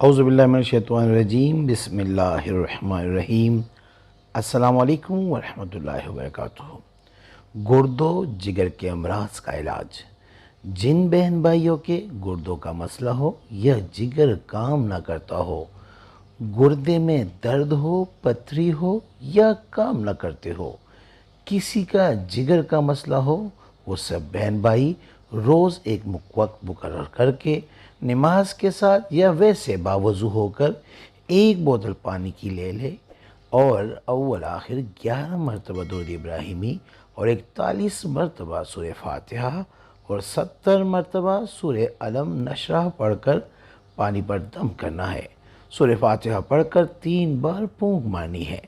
औज़ुबिल्लाहिमिनश्शैतानिर्रजीम बिस्मिल्लाहिर्रहमानिर्रहीम। अस्सलामुअलैकुम वरहमतुल्लाहि वबरकातुहू। गुर्दों जिगर के अमराज का इलाज। जिन बहन भाइयों के गुर्दों का मसला हो या जिगर काम ना करता हो, गुर्दे में दर्द हो, पथरी हो या काम ना करते हो, किसी का जिगर का मसला हो, वो सब बहन भाई रोज़ एक वक्त मुकर्रर करके नमाज के साथ या वैसे बावजू होकर एक बोतल पानी की ले ले और अव्वल आखिर 11 मरतबा दुरूद इब्राहिमी और 41 मरतबा सूरह फातिहा और 70 मरतबा सूरह अलम नशरह पढ़कर पानी पर दम करना है। सूरह फातिहा पढ़कर 3 बार फूंक मारनी है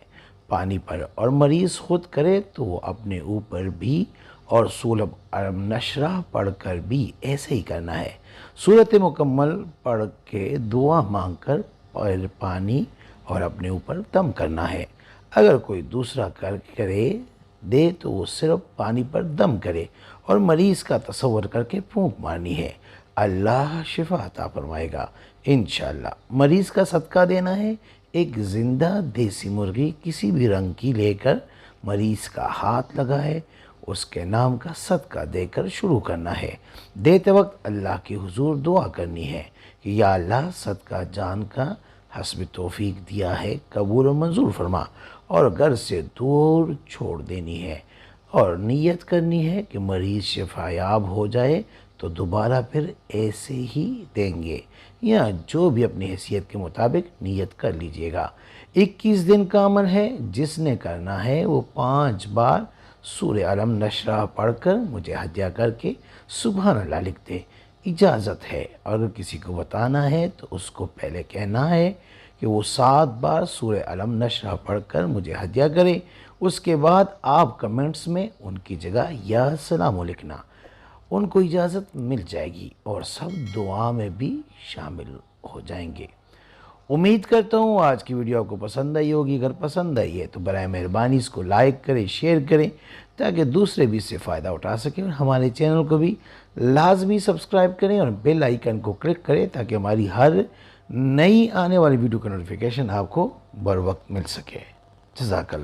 पानी पर, और मरीज़ खुद करे तो वो अपने ऊपर भी और सूरह अलम नशरह पढ़कर भी ऐसे ही करना है। सूरत मुकम्मल पढ़ के दुआ मांगकर और पानी और अपने ऊपर दम करना है। अगर कोई दूसरा करे दे तो वो सिर्फ पानी पर दम करे और मरीज़ का तसव्वुर करके फूंक मारनी है। अल्लाह शिफा अता फरमाएगा इंशाअल्लाह। मरीज़ का सदका देना है। एक ज़िंदा देसी मुर्गी किसी भी रंग की लेकर मरीज़ का हाथ लगाए, उसके नाम का सदका देकर शुरू करना है। देते वक्त अल्लाह की हुजूर दुआ करनी है कि या अल्लाह सदका जान का हस्ब तौफीक दिया है, कबूल और मंजूर फरमा, और घर से दूर छोड़ देनी है और नीयत करनी है कि मरीज़ शिफायाब हो जाए तो दोबारा फिर ऐसे ही देंगे, या जो भी अपनी हैसियत के मुताबिक नीयत कर लीजिएगा। 21 दिन का अमल है। जिसने करना है वो 5 बार सूरह अलम नशरह पढ़कर मुझे हदिया करके सुभान अल्लाह लिख दे। इजाज़त है। अगर किसी को बताना है तो उसको पहले कहना है कि वो 7 बार सूरह अलम नशरह पढ़कर मुझे हदिया करे। उसके बाद आप कमेंट्स में उनकी जगह या सलाम लिखना, उनको इजाज़त मिल जाएगी और सब दुआ में भी शामिल हो जाएंगे। उम्मीद करता हूँ आज की वीडियो आपको पसंद आई होगी। अगर पसंद आई है तो बराए मेहरबानी इसको लाइक करें, शेयर करें, ताकि दूसरे भी इससे फ़ायदा उठा सकें, और हमारे चैनल को भी लाजमी सब्सक्राइब करें और बेल आइकन को क्लिक करें ताकि हमारी हर नई आने वाली वीडियो का नोटिफिकेशन आपको बर वक्त मिल सके। जज़ाकल्लाह।